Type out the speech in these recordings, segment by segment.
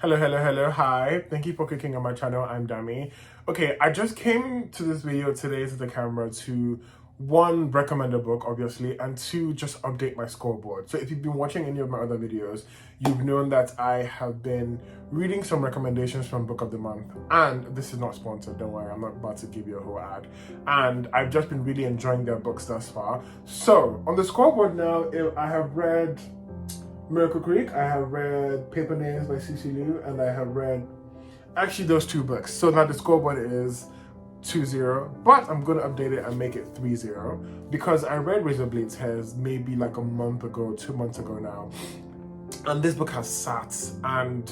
Hello, hi. Thank you for clicking on my channel. I'm Dami. Okay, I just came to this video today to the camera to one, recommend a book, obviously, and two, just update my scoreboard. So if you've been watching any of my other videos, you've known that I have been reading some recommendations from Book of the Month. And this is not sponsored, don't worry, I'm not about to give you a whole ad. And I've just been really enjoying their books thus far. So on the scoreboard now, I have read Miracle Creek, I have read Paper Names by Cece Liu, and I have read actually those two books. So now the scoreboard is 2-0, but I'm going to update it and make it 3-0 because I read RazorBlade Tears maybe like a month ago, 2 months ago now, and this book has sat, and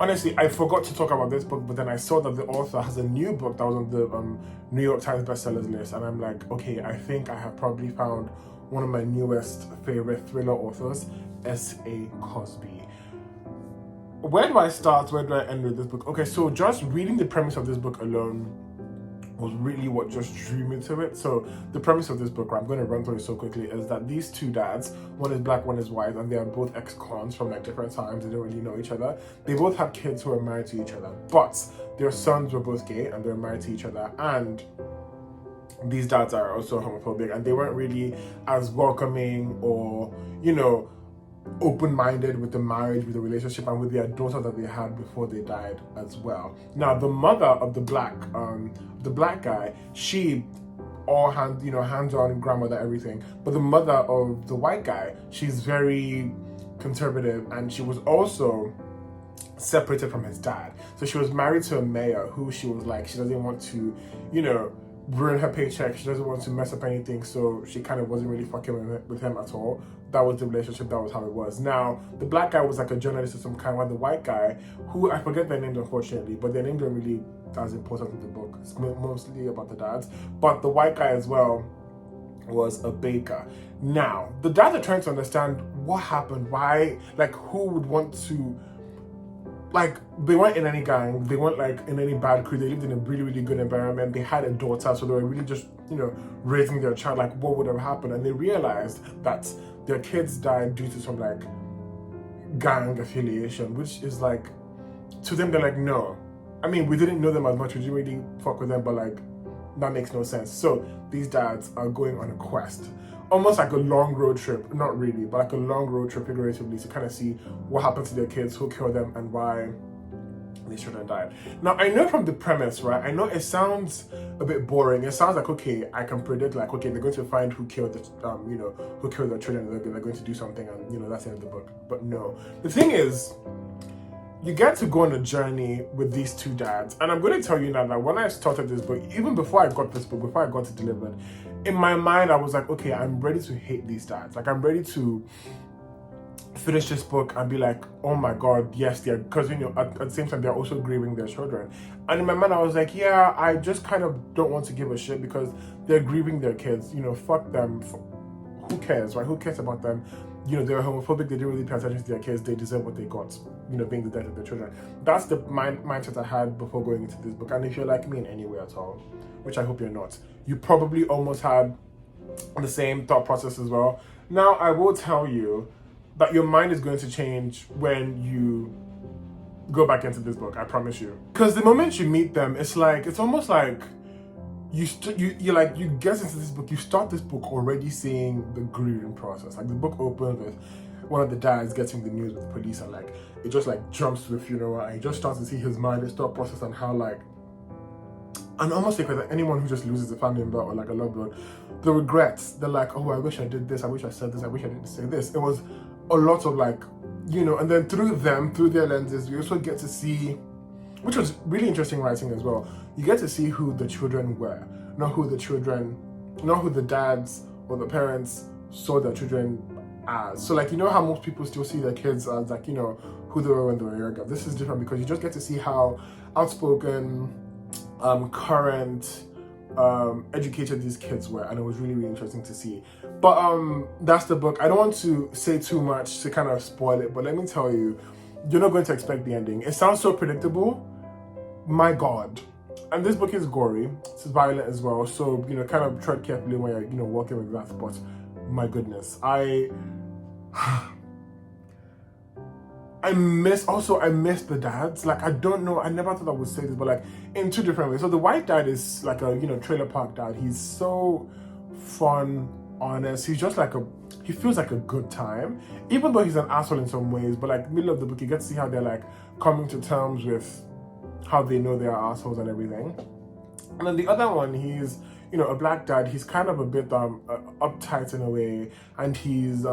honestly I forgot to talk about this book, but then I saw that the author has a new book that was on the New York Times bestsellers list, and I'm like, okay, I think I have probably found one of my newest favorite thriller authors, S.A. Cosby. Where do I start? Where do I end with this book? Okay, so just reading the premise of this book alone was really what just drew me to it. So the premise of this book, I'm going to run through it so quickly, is that these two dads, one is black, one is white, and they are both ex-cons from like different times. They don't really know each other. They both have kids who are married to each other, but their sons were both gay and they're married to each other, and these dads are also homophobic, and they weren't really as welcoming or, you know, open-minded with the marriage, with the relationship, and with their daughter that they had before they died as well. Now the mother of the black guy, she all hands-on grandmother, everything, but the mother of the white guy, she's very conservative, and she was also separated from his dad. So she was married to a mayor who she was like, she doesn't want to, ruin her paycheck, she doesn't want to mess up anything, so she kind of wasn't really fucking with him at all. That was the relationship, that was how it was. Now the black guy was like a journalist of some kind, while the white guy, who I forget their names unfortunately, but their names are really as important in the book. It's mostly about the dads, but the white guy as well was a baker. Now the dads are trying to understand what happened, why, like who would want to, like, they weren't in any gang, they weren't like in any bad crew, they lived in a really, really good environment, they had a daughter, so they were really just, raising their child, like what would have happened, and they realized that their kids died due to some like gang affiliation, which is like, to them, they're like, no. I mean, we didn't know them as much, we didn't really fuck with them, but like, that makes no sense. So these dads are going on a quest, almost like a long road trip, not really, but like a long road trip figuratively, to kind of see what happened to their kids, who killed them, and why these children died. Now I know from the premise, right, I know it sounds a bit boring. It sounds like, okay, I can predict, like, okay, they're going to find who killed the who killed their children, they're going to do something, and that's the end of the book. But no, the thing is, you get to go on a journey with these two dads, and I'm going to tell you now that when I started this book, even before I got this book, before I got it delivered, in my mind I was like, okay, I'm ready to hate these dads. Like, I'm ready to finish this book and be like, oh my god, yes, they're, because at the same time they're also grieving their children. And in my mind I was like, yeah, I just kind of don't want to give a shit because they're grieving their kids. Fuck them. Who cares, right? Who cares about them? They're homophobic, they didn't really pay attention to their kids, they deserve what they got, being the death of their children. That's the mindset I had before going into this book. And if you're like me in any way at all, which I hope you're not, you probably almost had the same thought process as well. Now I will tell you that your mind is going to change when you go back into this book, I promise you. Because the moment you meet them, it's almost like you get into this book, you start this book already seeing the grieving process. Like, the book opens with one of the dads getting the news with the police, and like it just like jumps to the funeral, and you just start to see his mind, his thought process, and how like, and almost like with anyone who just loses a family member or like a loved one, the regrets, they're like, oh, I wish I did this, I wish I said this, I wish I didn't say this. It was a lot of like, and then through their lenses, you also get to see, which was really interesting writing as well, you get to see who the children were, not who the dads or the parents saw their children as. So like, how most people still see their kids as like, who they were when they were younger. This is different because you just get to see how outspoken, current, educated these kids were, and it was really, really interesting to see. But that's the book. I don't want to say too much to kind of spoil it, but let me tell you, you're not going to expect the ending. It sounds so predictable, my god. And this book is gory, it's violent as well, so kind of tread carefully when you're working with that. But my goodness, I miss the dads. Like, I don't know, I never thought I would say this, but like in two different ways. So the white dad is like a, you know, trailer park dad. He's so fun, honest. He's just like he feels like a good time, even though he's an asshole in some ways. But like middle of the book, you get to see how they're like coming to terms with how they know they are assholes and everything. And then the other one, he's, you know, a black dad. He's kind of a bit uptight in a way, and he's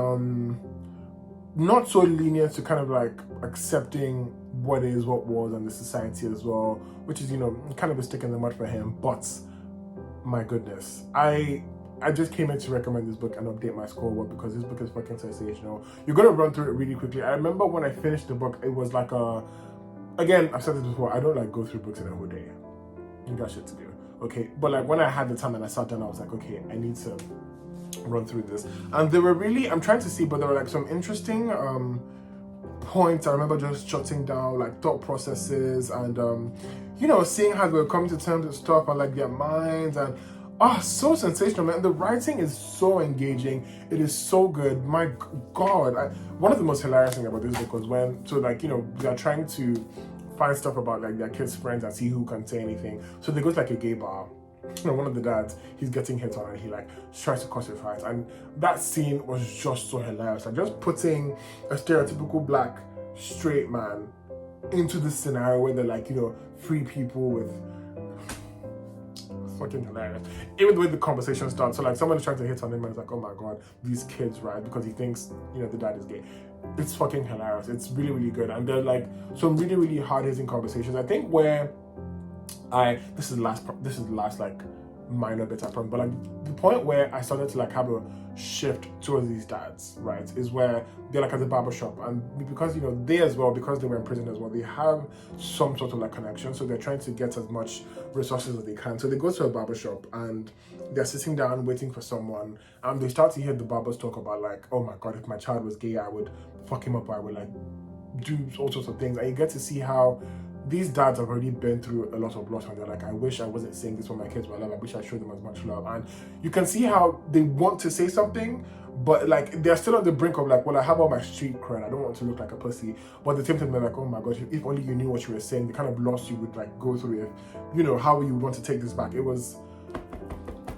not so lenient to kind of like accepting what was, and the society as well, which is, you know, kind of a stick in the mud for him. But my goodness, I just came in to recommend this book and update my scoreboard because this book is fucking sensational. You're gonna run through it really quickly. I remember when I finished the book, it was like again, I've said this before, I don't like go through books in a whole day. You got shit to do, okay? But like when I had the time and I sat down, I was like, okay, I need to run through this. And there were really, I'm trying to see, but there were like some interesting points. I remember just jotting down like thought processes and you know, seeing how they were coming to terms with stuff and like their minds, and so sensational, man. The writing is so engaging. It is so good. My God, one of the most hilarious things about this book was when, so like, you know, they're trying to find stuff about like their kids' friends and see who can say anything. So they go to like a gay bar. You know, one of the dads, he's getting hit on and he like tries to cause a fight, and that scene was just so hilarious. Like just putting a stereotypical black straight man into this scenario where they're like, you know, free people with fucking hilarious. Even the way the conversation starts, so like someone is trying to hit on him and it's like, oh my God, these kids, right? Because he thinks, you know, the dad is gay. It's fucking hilarious. It's really, really good. And they're like some really, really hard-hitting conversations. I think where this is the last like minor bit I promise, but like the point where I started to like have a shift towards these dads, right, is where they're like at the barbershop, and because, you know, they as well, because they were in prison as well, they have some sort of like connection, so they're trying to get as much resources as they can. So they go to a barbershop and they're sitting down waiting for someone, and they start to hear the barbers talk about like, oh my God, if my child was gay, I would fuck him up, I would like do all sorts of things. And you get to see how these dads have already been through a lot of loss, and they're like, I wish I wasn't saying this when my kids were alive. I wish I showed them as much love. And you can see how they want to say something, but like they're still on the brink of like, well, I have all my street cred, I don't want to look like a pussy. But at the same time, they're like, oh my gosh, if only you knew what you were saying, the kind of loss you would like go through if, you know, how you would want to take this back. It was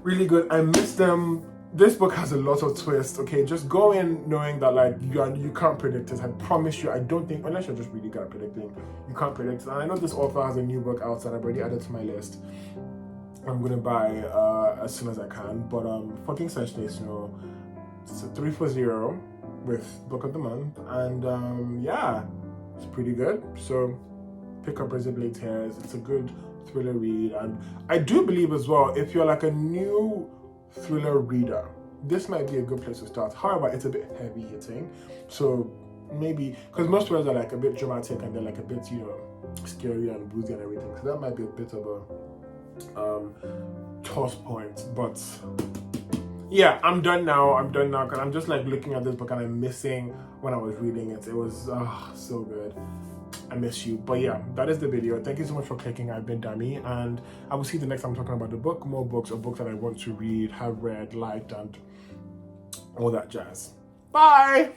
really good. I miss them. This book has a lot of twists, okay? Just go in knowing that like you can't predict this. I promise you, I don't think, unless you're just really good at predicting, you can't predict it. And I know this author has a new book out that I've already added to my list. I'm gonna buy as soon as I can. But fucking sensational. It's a 340 with book of the month, and yeah, it's pretty good. So pick up RazorBlade Tears. It's a good thriller read, and I do believe as well, if you're like a new thriller reader, this might be a good place to start. However, it's a bit heavy hitting, so maybe because most thrillers are like a bit dramatic and they're like a bit, you know, scary and woozy and everything, so that might be a bit of a toss point. But yeah, I'm done now because I'm just like looking at this book and I'm missing when I was reading it. It was so good. I miss you. But yeah, that is the video. Thank you so much for clicking. I've been Dami, and I will see you the next time I'm talking about the book, more books, or books that I want to read, have read, liked, and all that jazz. Bye!